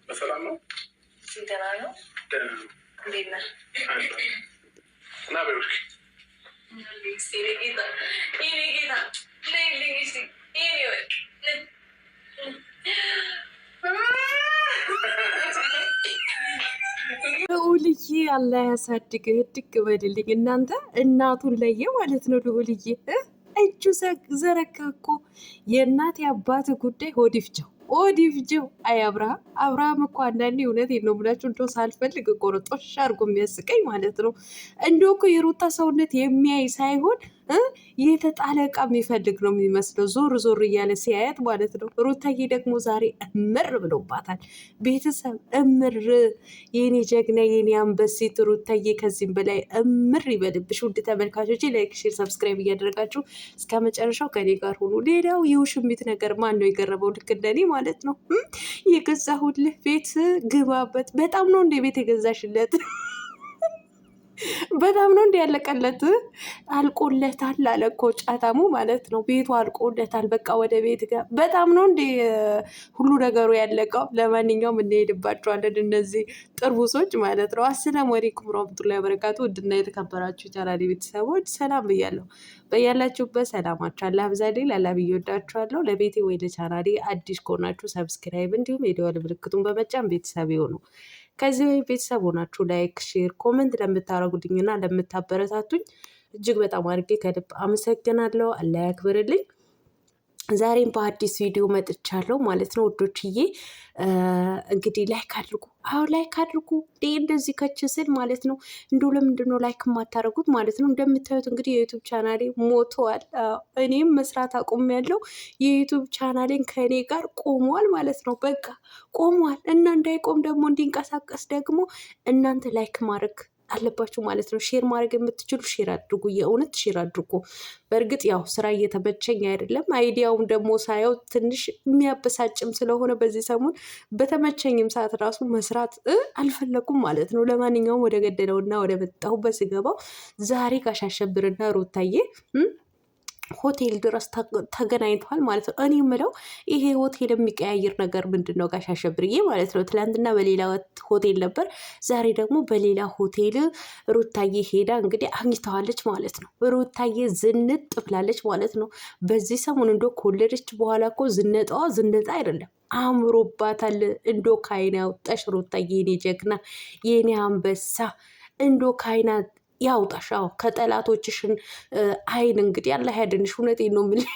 በሰላም ነው? ደህና ነው። እንዴት ነህ? እና በውስኪ ልዑልዬ አላህ ያሳድግህ፣ እድግ በድልኝ። እናንተ እናቱን ለየ ማለት ነው። ልዑልዬ እጁ ዘረጋ እኮ። የእናት የአባት ጉዳይ ሆዲፍቸው ኦዲፍጀው። አይ አብርሃም እኮ አንዳንዴ እውነቴን ነው ብላችሁ እንደው ሳልፈልግ እኮ ነው ጦሽ አድርጎ የሚያስቀኝ ማለት ነው። እንደው እኮ የሩታ ሰውነት የሚያይ ሳይሆን የተጣለ ዕቃ የሚፈልግ ነው የሚመስለው፣ ዞር ዞር እያለ ሲያያት ማለት ነው። ሩታዬ ደግሞ ዛሬ እምር ብሎባታል። ቤተሰብ እምር፣ የኔ ጀግና የኔ አንበሲት ሩታዬ፣ ከዚህም በላይ እምር ይበልብሽ። ውድ ተመልካቾች ላይክ፣ ሼር፣ ሰብስክራይብ እያደረጋችሁ እስከ መጨረሻው ከኔ ጋር ሆኑ። ሌላው የውሽሚት ነገር ማን ነው የገረበው? ልክ እንደኔ ማለት ነው። የገዛሁልህ ቤት ግባበት። በጣም ነው እንደ ቤት የገዛሽለት በጣም ነው እንዲ ያለቀለት። አልቆለታል አለ እኮ ጫታሙ ማለት ነው። ቤቱ አልቆለታል። በቃ ወደ ቤት ጋር በጣም ነው እንዲ ሁሉ ነገሩ ያለቀው። ለማንኛውም እንሄድባቸዋለን እነዚህ ጥርቡሶች ማለት ነው። አሰላሙ አለይኩም ወራህመቱላሂ ወበረካቱ። ውድና የተከበራችሁ ቻናሌ ቤተሰቦች ሰላም ብያለሁ። በያላችሁበት ሰላማችሁ አላህ ብዛልኝ። ላላ ብዬ ወዳችኋለሁ። ለቤቴ ወይ ለቻናሌ አዲስ ከሆናችሁ ሰብስክራይብ እንዲሁም የደወል ምልክቱን በመጫን ቤተሰብ ይሁኑ። ከዚህ ወይ ቤተሰብ ሆናችሁ ላይክ፣ ሼር፣ ኮመንት ለምታደርጉልኝና ለምታበረታቱኝ እጅግ በጣም አድርጌ ከልብ አመሰግናለሁ። አላህ ያክብርልኝ። ዛሬም በአዲስ ቪዲዮ መጥቻለሁ ማለት ነው ውዶችዬ። እንግዲህ ላይክ አድርጉ። አዎ ላይክ አድርጉ። እንደዚህ ከች ስል ማለት ነው። እንደው ለምንድን ነው ላይክ የማታደርጉት ማለት ነው? እንደምታዩት እንግዲህ የዩቱብ ቻናሌ ሞተዋል። እኔም መስራት አቁሜያለሁ። የዩቱብ ቻናሌን ከእኔ ጋር ቆሟል ማለት ነው። በቃ ቆሟል እና እንዳይቆም ደግሞ እንዲንቀሳቀስ ደግሞ እናንተ ላይክ ማድረግ አለባችሁ ማለት ነው። ሼር ማድረግ የምትችሉ ሼር አድርጉ። የእውነት ሼር አድርጉ። በእርግጥ ያው ስራ እየተመቸኝ አይደለም። አይዲያውም ደግሞ ሳየው ትንሽ የሚያበሳጭም ስለሆነ በዚህ ሰሞን በተመቸኝም ሰዓት ራሱ መስራት አልፈለኩም ማለት ነው። ለማንኛውም ወደ ገደለውና ወደ መጣሁበት ስገባው ዛሬ ጋሽ አሸብርና ሩታዬ ሆቴል ድረስ ተገናኝተዋል ማለት ነው። እኔ የምለው ይሄ ሆቴል የሚቀያየር ነገር ምንድን ነው ጋሽ አሸብርዬ ማለት ነው? ትላንትና በሌላ ሆቴል ነበር፣ ዛሬ ደግሞ በሌላ ሆቴል ሩታዬ ሄዳ እንግዲህ አግኝተዋለች ማለት ነው። ሩታዬ ዝንጥ ብላለች ማለት ነው። በዚህ ሰሞን እንዶ ከወለደች በኋላ እኮ ዝነጣዋ ዝነጣ አይደለም አምሮባታል። እንዶ ካይና ያውጣሽ ሩታዬ፣ የኔ ጀግና የኔ አንበሳ፣ እንዶ ካይና ያውጣሻው ከጠላቶችሽን አይን እንግዲህ አላህ ያድንሽ። እውነቴን ነው የምልሽ።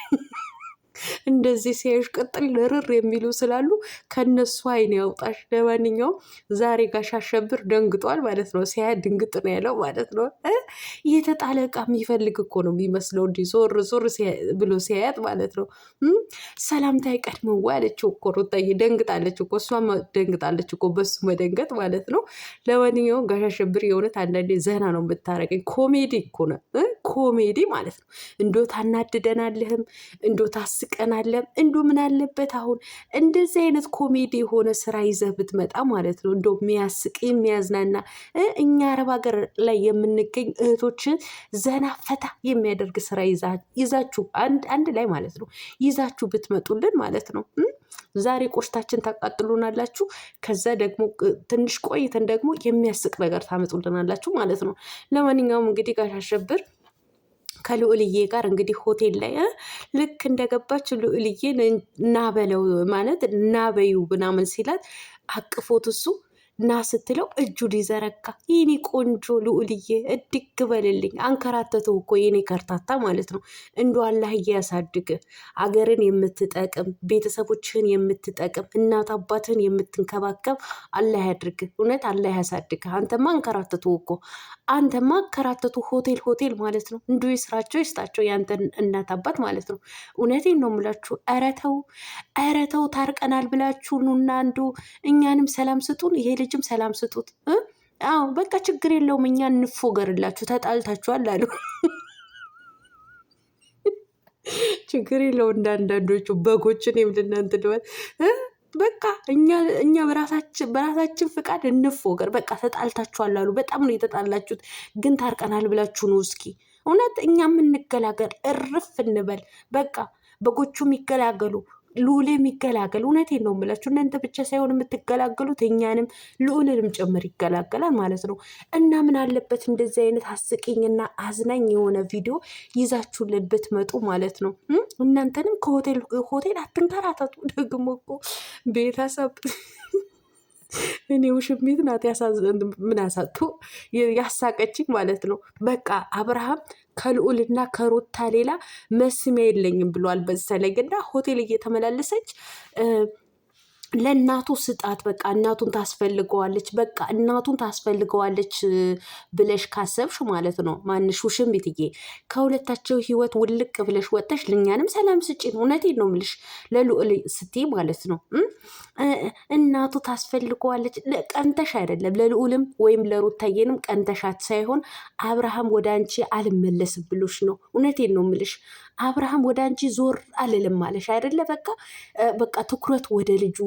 እንደዚህ ሲያዩሽ ቅጥል ርር የሚሉ ስላሉ ከነሱ አይን ያውጣሽ። ለማንኛውም ዛሬ ጋሽ አሸብር ደንግጧል ማለት ነው። ሲያ ድንግጥ ነው ያለው ማለት ነው። የተጣለ ዕቃ የሚፈልግ እኮ ነው የሚመስለው። እንዲህ ዞር ዞር ብሎ ሲያያት ማለት ነው። ሰላምታ አይቀድምም ወይ አለችው እኮ ሩታዬ። ደንግጣለች እኮ እሷም ደንግጣለች እኮ በሱ መደንገጥ ማለት ነው። ለማንኛውም ጋሽ አሸብር የእውነት አንዳንዴ ዘና ነው የምታረገኝ። ኮሜዲ እኮ ነው ኮሜዲ ማለት ነው። እንዶ ታናድደናለህም እንዶ ታስቀናለም። እንዶ ምን አለበት አሁን እንደዚህ አይነት ኮሜዲ የሆነ ስራ ይዘህ ብትመጣ ማለት ነው። እንዶ የሚያስቅ የሚያዝናና እኛ አረብ ሀገር ላይ የምንገኝ እህቶችን ዘና ፈታ የሚያደርግ ስራ ይዛችሁ አንድ ላይ ማለት ነው ይዛችሁ ብትመጡልን ማለት ነው። ዛሬ ቆሽታችን ታቃጥሉናላችሁ። ከዛ ደግሞ ትንሽ ቆይተን ደግሞ የሚያስቅ ነገር ታመጡልናላችሁ ማለት ነው። ለማንኛውም እንግዲህ ጋሽ አሸብር ከልዑልዬ ጋር እንግዲህ ሆቴል ላይ ልክ እንደገባች ልዑልዬ ናበለው ማለት ናበዩ ምናምን ሲላት አቅፎት እሱ ና ስትለው እጁ ሊዘረጋ የኔ ቆንጆ ልዑልዬ እድግ በልልኝ። አንከራተተው እኮ የኔ ከርታታ ማለት ነው። እንዶ አላህ እያሳድግ አገርን የምትጠቅም ቤተሰቦችህን የምትጠቅም እናት አባትህን የምትንከባከብ አላህ ያድርግ። እውነት አላህ ያሳድግ። አንተማ አንከራተተው እኮ አንተማ አንከራተቱ ሆቴል ማለት ነው። እንዶ ይስራቸው ይስጣቸው ያንተን እናት አባት ማለት ነው። እውነቴን ነው የምላችሁ። ኧረ ተው ታርቀናል ብላችሁ ኑና እንዶ እኛንም ሰላም ስጡን። ይሄ ልጅም ሰላም ስጡት። አዎ በቃ ችግር የለውም። እኛ እንፎገርላችሁ ተጣልታችኋል አሉ። ችግር የለው እንዳንዳንዶቹ በጎችን የምልናንት ድወል በቃ እኛ በራሳችን ፍቃድ እንፎገር። በቃ ተጣልታችኋል አሉ። በጣም ነው የተጣላችሁት፣ ግን ታርቀናል ብላችሁ ነው። እስኪ እውነት እኛ የምንገላገል እርፍ እንበል። በቃ በጎቹም ይገላገሉ፣ ልዑል የሚገላገል። እውነቴን ነው የምላችሁ። እናንተ ብቻ ሳይሆን የምትገላገሉት እኛንም ልዑልንም ጭምር ይገላገላል ማለት ነው። እና ምን አለበት እንደዚህ አይነት አስቂኝና አዝናኝ የሆነ ቪዲዮ ይዛችሁልን ብትመጡ ማለት ነው። እናንተንም ከሆቴል ሆቴል አትንከራተቱ። ደግሞ እኮ ቤተሰብ እኔ ውሽሚት ናት ምን አሳጡ ያሳቀችኝ ማለት ነው። በቃ አብርሃም ከልዑልና ከሩታ ሌላ መስሚያ የለኝም ብሏል። በተለይ እና ሆቴል እየተመላለሰች ለእናቱ ስጣት፣ በቃ እናቱን ታስፈልገዋለች፣ በቃ እናቱን ታስፈልገዋለች ብለሽ ካሰብሽ ማለት ነው። ማንሽ ውሽሚትዬ ከሁለታቸው ህይወት ውልቅ ብለሽ ወጥተሽ ልኛንም ሰላም ስጪን። እውነቴን ነው የምልሽ ለልዑል ስትይ ማለት ነው። እናቱ ታስፈልገዋለች ቀንተሽ አይደለም፣ ለልዑልም ወይም ለሩታዬንም ቀንተሻት ሳይሆን አብርሃም ወደ አንቺ አልመለስም ብሎሽ ነው። እውነቴን ነው የምልሽ አብርሃም ወደ አንቺ ዞር አልልም ማለሽ አይደለ? በቃ ትኩረት ወደ ልጁ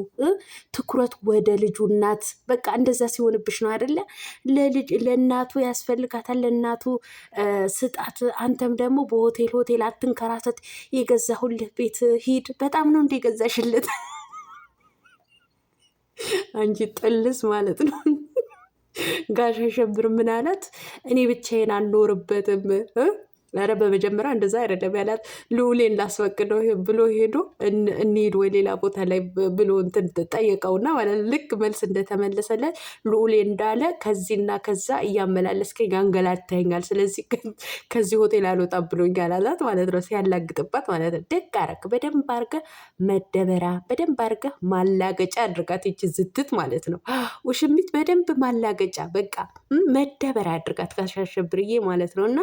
ትኩረት ወደ ልጁ እናት። በቃ እንደዛ ሲሆንብሽ ነው አይደለ? ለእናቱ ያስፈልጋታል፣ ለእናቱ ስጣት። አንተም ደግሞ በሆቴል አትንከራተት፣ የገዛሁልህ ቤት ሂድ። በጣም ነው እንደ የገዛሽለት አንቺ ጥልስ ማለት ነው። ጋሽ አሸብር ምን አላት? እኔ ብቻዬን አልኖርበትም። ኧረ በመጀመሪያ እንደዛ አይደለም ያላት። ልዑሌን ላስፈቅደው ብሎ ሄዶ እንሂድ ወይ ሌላ ቦታ ላይ ብሎ እንትን ጠየቀውና ማለት ልክ መልስ እንደተመለሰለት ልዑሌ እንዳለ ከዚህና ከዛ እያመላለስከኝ አንገላታኛል፣ ስለዚህ ከዚህ ሆቴል አልወጣም ብሎኛል አላት ማለት ነው። ሲያላግጥባት ማለት ነው። ደግ አደረግ። በደንብ አድርገህ መደበራ፣ በደንብ አድርገህ ማላገጫ አድርጋት። ይቺ ዝትት ማለት ነው ውሽሚት፣ በደንብ ማላገጫ በቃ መደበራ አድርጋት ጋሽ አሸብርዬ ማለት ነው። እና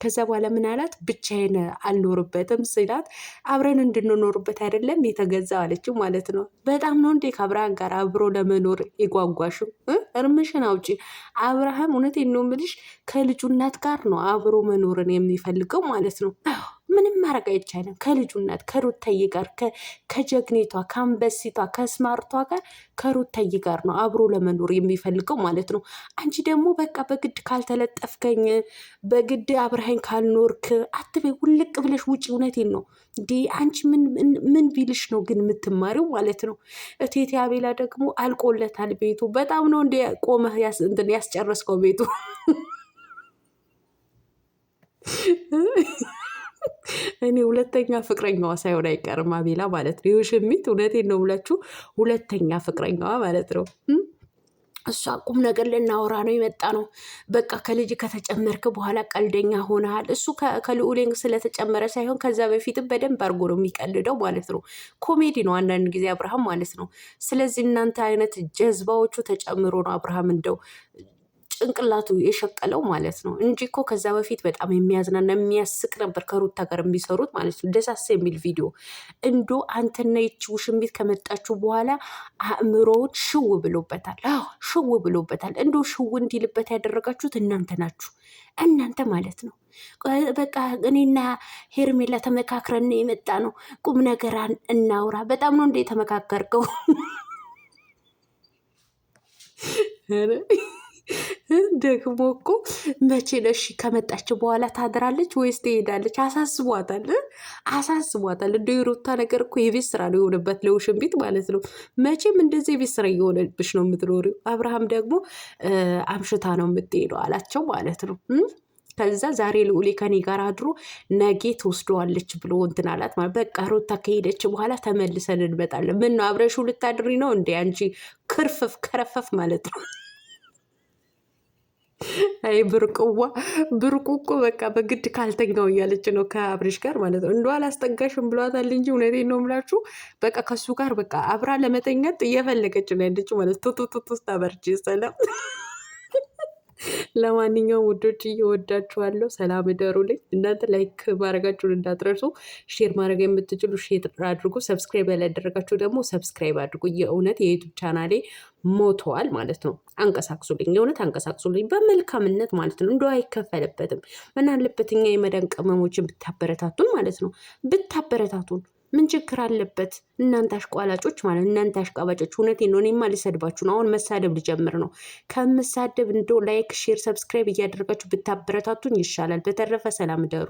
ከዛ በኋላ ምን አላት? ብቻዬን አልኖርበትም ስላት አብረን እንድንኖርበት አይደለም የተገዛው አለችው ማለት ነው። በጣም ነው እንዴ ከአብርሃም ጋር አብሮ ለመኖር የጓጓሽው? እርምሽን አውጪ። አብርሃም እውነቴን ነው የምልሽ ከልጁ እናት ጋር ነው አብሮ መኖርን የሚፈልገው ማለት ነው። ምንም ማድረግ አይቻልም። ከልጁ እናት ከሩታዬ ጋር ከጀግኔቷ ከአንበሲቷ ከስማርቷ ጋር ከሩታዬ ጋር ነው አብሮ ለመኖር የሚፈልገው ማለት ነው። አንቺ ደግሞ በቃ በግድ ካልተለጠፍከኝ በግድ አብረሃኝ ካልኖርክ አትበይ፣ ውልቅ ብለሽ ውጭ። እውነቴን ነው እንዲ አንቺ ምን ቢልሽ ነው ግን የምትማሪው ማለት ነው። እቴቴ አቤላ ደግሞ አልቆለታል ቤቱ። በጣም ነው እንደ ቆመህ ያስጨረስከው ቤቱ። እኔ ሁለተኛ ፍቅረኛዋ ሳይሆን አይቀርም አቤላ ማለት ነው። የውሽሚት እውነቴን ነው ብላችሁ ሁለተኛ ፍቅረኛዋ ማለት ነው። እሷ ቁም ነገር ልናወራ ነው የመጣ ነው። በቃ ከልጅ ከተጨመርክ በኋላ ቀልደኛ ሆነሃል። እሱ ከልዑሌን ስለተጨመረ ሳይሆን ከዛ በፊትም በደንብ አድርጎ ነው የሚቀልደው ማለት ነው። ኮሜዲ ነው አንዳንድ ጊዜ አብርሃም ማለት ነው። ስለዚህ እናንተ አይነት ጀዝባዎቹ ተጨምሮ ነው አብርሃም እንደው ጭንቅላቱ የሸቀለው ማለት ነው እንጂ እኮ ከዛ በፊት በጣም የሚያዝናና የሚያስቅ ነበር ከሩታ ጋር የሚሰሩት ማለት ነው። ደሳስ የሚል ቪዲዮ እንዶ አንተና ይቺ ውሽሚት ከመጣችሁ በኋላ አእምሮውን ሽው ብሎበታል። ሽው ብሎበታል። እንዶ ሽው እንዲልበት ያደረጋችሁት እናንተ ናችሁ። እናንተ ማለት ነው። በቃ እኔና ሄርሜላ ተመካክረን የመጣ ነው። ቁም ነገር እናውራ። በጣም ነው እንደ የተመካከርከው ደግሞ እኮ መቼ ነሽ ከመጣች በኋላ ታድራለች ወይስ ትሄዳለች? አሳስቧታል። እንደ የሩታ ነገር እኮ የቤት ስራ ነው የሆነበት ለውሽሚት ማለት ነው። መቼም እንደዚህ የቤት ስራ እየሆነብሽ ነው የምትኖሪው። አብርሃም ደግሞ አምሽታ ነው የምትሄደው አላቸው ማለት ነው። ከዛ ዛሬ ልዑሌ ከኔ ጋር አድሮ ነጌ ትወስደዋለች ብሎ እንትን አላት ማለት። በቃ ሩታ ከሄደች በኋላ ተመልሰን እንመጣለን። ምን ነው አብረሹ ልታድሪ ነው እንዴ አንቺ ክርፍፍ ከረፈፍ ማለት ነው። አይ ብርቁ እኮ በቃ በግድ ካልተኛው እያለች ነው ከአብሬሽ ጋር ማለት ነው። እንደ አላስጠጋሽም ብሏታል እንጂ እውነቴን ነው የምላችሁ። በቃ ከሱ ጋር በቃ አብራ ለመተኛት እየፈለገች ነው ያለችው ማለት ቱቱቱቱ ስታበርጅ ሰላም ለማንኛውም ውዶች እየወዳችኋለሁ። ሰላም እደሩልኝ። እናንተ ላይክ ማድረጋችሁን እንዳትረሱ። ሼር ማድረግ የምትችሉ ሼር አድርጉ። ሰብስክራይብ ያላደረጋችሁ ደግሞ ሰብስክራይብ አድርጉ። የእውነት የዩቱብ ቻናሌ ሞተዋል ማለት ነው። አንቀሳቅሱልኝ፣ የእውነት አንቀሳቅሱልኝ በመልካምነት ማለት ነው። እንደው አይከፈልበትም። ምን አለበት እኛ የመዳን ቅመሞችን ብታበረታቱን ማለት ነው። ብታበረታቱን ምን ችግር አለበት? እናንተ አሽቋላጮች ማለት እናንተ አሽቃባጮች፣ እውነቴን ነው። እኔማ ልሰድባችሁ ነው። አሁን መሳደብ ልጀምር ነው። ከምሳደብ እንደው ላይክ፣ ሼር፣ ሰብስክራይብ እያደረጋችሁ ብታበረታቱኝ ይሻላል። በተረፈ ሰላም ደሩ